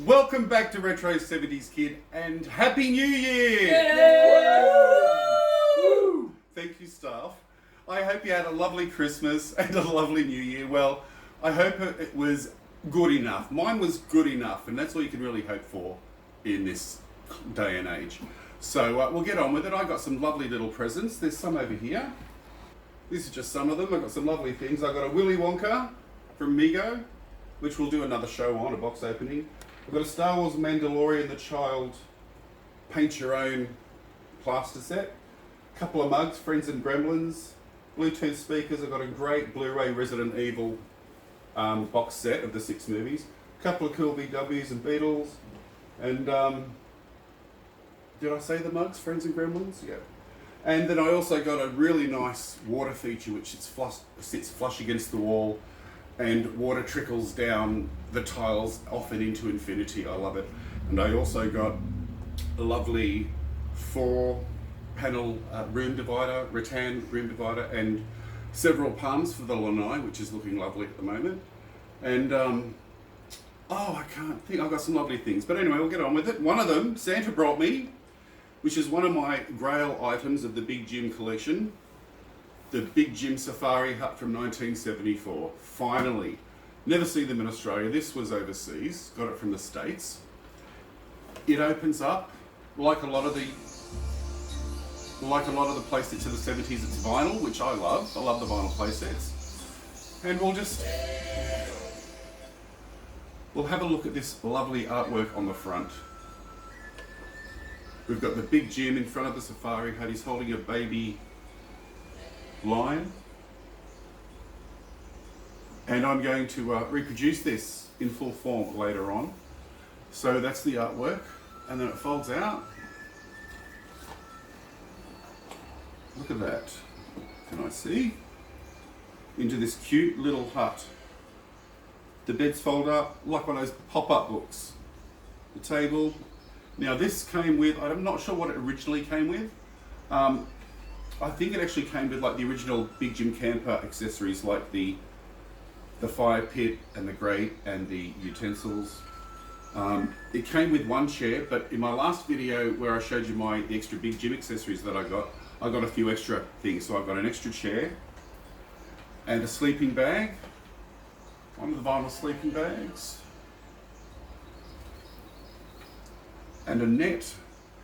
Welcome back to Retro 70s Kid and Happy New Year! Woo! Thank you, staff. I hope you had a lovely Christmas and a lovely New Year. Well, I hope it was good enough. Mine was good enough, and that's all you can really hope for in this day and age. So we'll get on with it. I got some lovely little presents. There's some over here. This is just some of them. I got some lovely things. I got a Willy Wonka from Mego, which we'll do another show on, a box opening. I've got a Star Wars Mandalorian the Child paint your own plaster set. A couple of mugs, Friends and Gremlins. Bluetooth speakers. I've got a great Blu-ray Resident Evil box set of the 6 movies. A couple of cool VWs and Beatles. And did I say the mugs, Friends and Gremlins? Yeah. And then I also got a really nice water feature which sits flush against the wall, and water trickles down the tiles off and into infinity. I love it. And I also got a lovely 4-panel room divider, rattan room divider, and several palms for the lanai, which is looking lovely at the moment. And I can't think, I've got some lovely things. But anyway, we'll get on with it. One of them, Santa brought me, which is one of my grail items of the Big Jim collection. The Big Jim Safari Hut from 1974. Finally. Never seen them in Australia. This was overseas. Got it from the States. It opens up like a lot of the playsets of the 70s. It's vinyl, which I love. I love the vinyl playsets. And we'll have a look at this lovely artwork on the front. We've got the Big Jim in front of the Safari Hut. He's holding a baby lion, and I'm going to reproduce this in full form later on. So that's the artwork, and then it folds out. Look at that. Can I see? Into this cute little hut. The beds fold up like one of those pop-up books. The table. Now this came with, I'm not sure what it originally came with. I think it actually came with like the original Big Jim camper accessories, like the fire pit and the grate and the utensils. It came with one chair, but in my last video where I showed you the extra Big Jim accessories that I got a few extra things. So I've got an extra chair and a sleeping bag, one of the vinyl sleeping bags, and a net,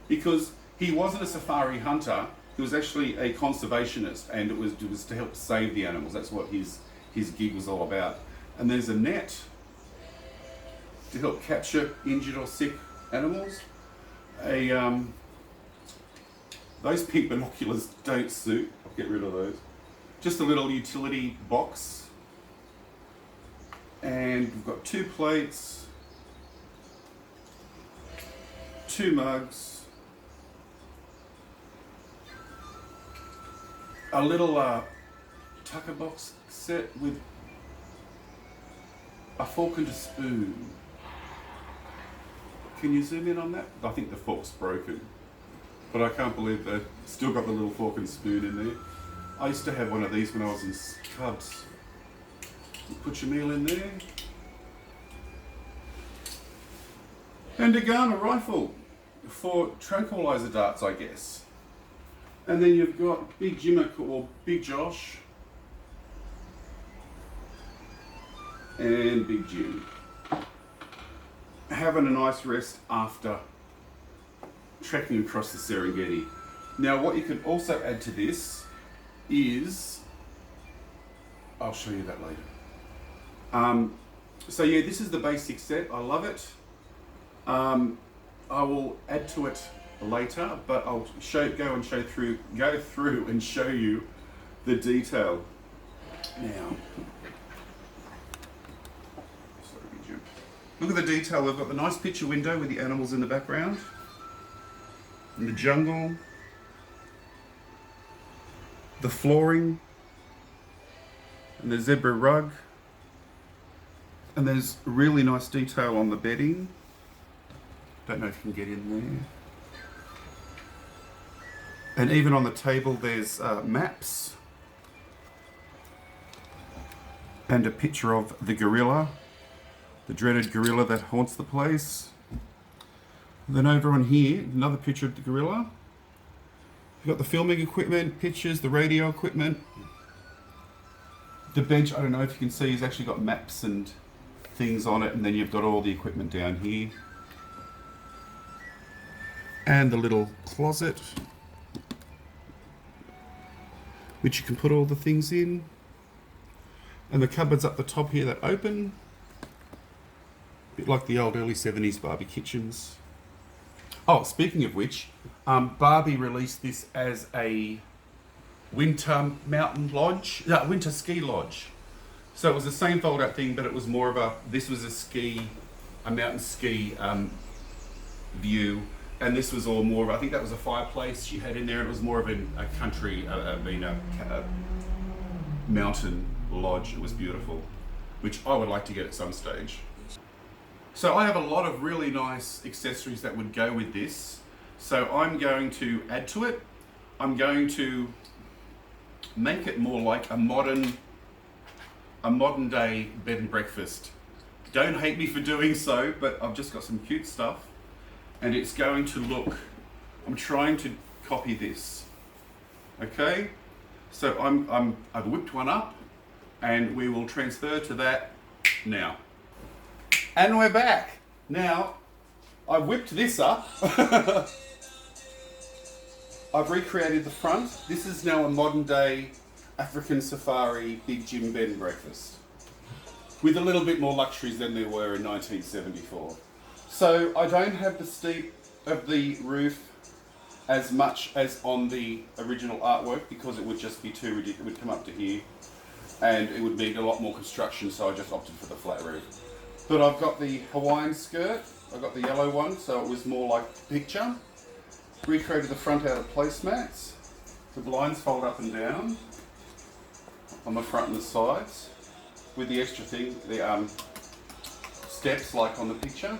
because he wasn't a safari hunter. He was actually a conservationist, and it was to help save the animals. That's what his gig was all about. And there's a net to help capture injured or sick animals. Those pink binoculars don't suit. I'll get rid of those. Just a little utility box. And we've got 2 plates, 2 mugs, a little tucker box set with a fork and a spoon. Can you zoom in on that? I think the fork's broken, but I can't believe they've still got the little fork and spoon in there. I used to have one of these when I was in Cubs. You put your meal in there. And a gun, a rifle, for tranquilizer darts, I guess. And then you've got Big Jim or Big Josh and Big Jim having a nice rest after trekking across the Serengeti. Now what you can also add to this is, I'll show you that later. So yeah, this is the basic set. I love it. I will add to it later, but I'll go through and show you the detail now. Look at the detail. We've got the nice picture window with the animals in the background, and the jungle, the flooring, and the zebra rug, and there's really nice detail on the bedding. Don't know if you can get in there. And even on the table there's maps and a picture of the gorilla, the dreaded gorilla that haunts the place. And then over on here, another picture of the gorilla. You've got the filming equipment, pictures, the radio equipment. The bench, I don't know if you can see, has actually got maps and things on it, and then you've got all the equipment down here. And the little closet, which you can put all the things in. And the cupboards up the top here that open. A bit like the old early 70s Barbie kitchens. Oh, speaking of which, Barbie released this as a winter mountain lodge, winter ski lodge. So it was the same fold-out thing, but it was more of this was a mountain ski view, and this was all more of, I think that was a fireplace she had in there, and it was more of a country, a mountain lodge. It was beautiful, which I would like to get at some stage. So I have a lot of really nice accessories that would go with this. So I'm going to add to it. I'm going to make it more like a modern day bed and breakfast. Don't hate me for doing so, but I've just got some cute stuff, and it's going to look, I'm trying to copy this. Okay? So I've whipped one up, and we will transfer to that now. And we're back. Now, I've whipped this up. I've recreated the front. This is now a modern day African safari big gym bed and breakfast, with a little bit more luxuries than there were in 1974. So I don't have the steep of the roof as much as on the original artwork, because it would just be too ridiculous. It would come up to here and it would need a lot more construction, so I just opted for the flat roof. But I've got the Hawaiian skirt, I've got the yellow one, so it was more like the picture. Recreated the front out of placemats. The blinds fold up and down on the front and the sides, with the extra thing, the steps like on the picture.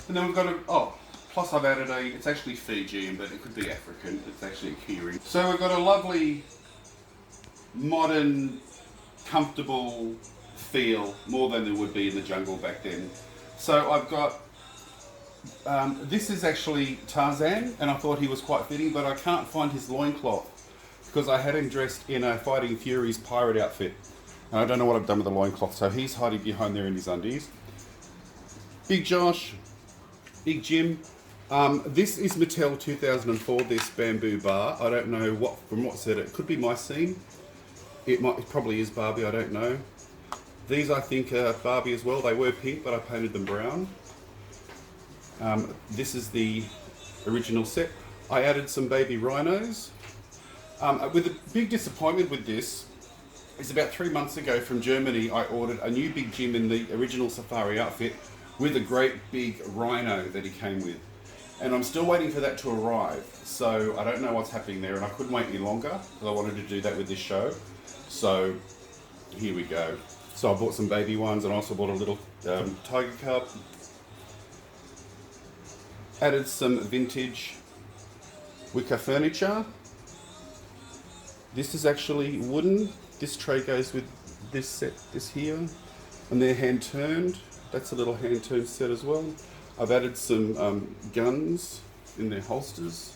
And then we've got plus I've added it's actually Fijian, but it could be African, it's actually a keyring. So we've got a lovely, modern, comfortable feel, more than there would be in the jungle back then. So I've got, this is actually Tarzan, and I thought he was quite fitting, but I can't find his loincloth, because I had him dressed in a Fighting Furies pirate outfit. And I don't know what I've done with the loincloth, so he's hiding behind there in his undies. Big Josh, Big Jim. This is Mattel 2004, this bamboo bar. I don't know from what set it could be my scene. It probably is Barbie, I don't know. These I think are Barbie as well. They were pink, but I painted them brown. This is the original set. I added some baby rhinos. With a big disappointment with this, is about 3 months ago from Germany, I ordered a new Big Jim in the original safari outfit with a great big rhino that he came with. And I'm still waiting for that to arrive. So I don't know what's happening there, and I couldn't wait any longer because I wanted to do that with this show. So here we go. So I bought some baby ones, and I also bought a little tiger cub. Added some vintage wicker furniture. This is actually wooden. This tray goes with this set, this here. And they're hand turned. That's a little hand turned set as well. I've added some guns in their holsters.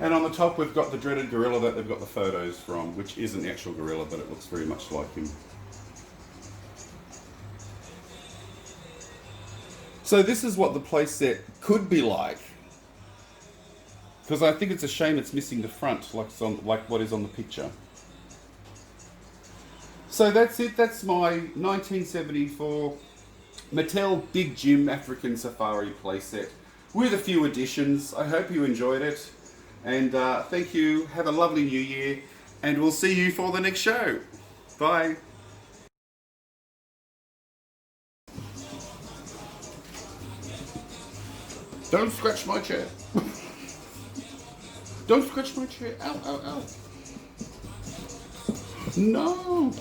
And on the top we've got the dreaded gorilla that they've got the photos from, which isn't the actual gorilla, but it looks very much like him. So this is what the playset could be like. Because I think it's a shame it's missing the front, like what is on the picture. So that's it. That's my 1974 Mattel Big Jim African Safari playset with a few additions. I hope you enjoyed it. And thank you. Have a lovely New Year. And we'll see you for the next show. Bye. Don't scratch my chair. Don't scratch my chair. Ow, ow, ow. No.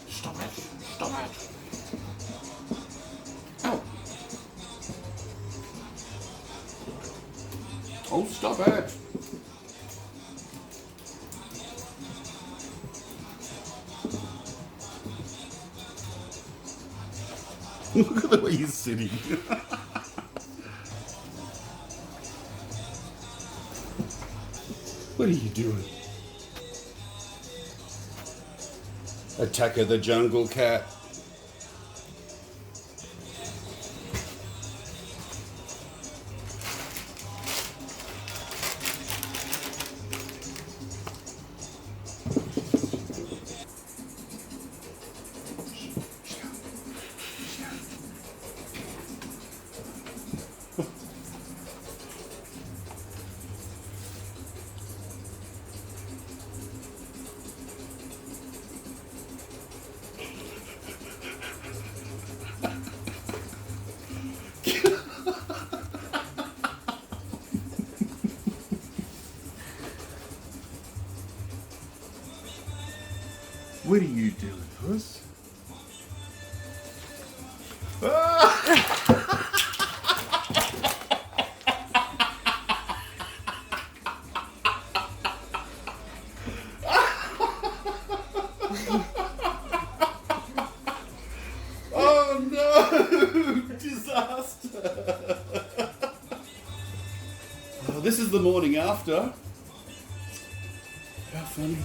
Stop it. Stop it. Ow. Oh, stop it. Look at the way he's sitting. What are you doing? Attack of the Jungle Cat. What are you doing, Puss? Oh no! Disaster! Oh, this is the morning after. How funny.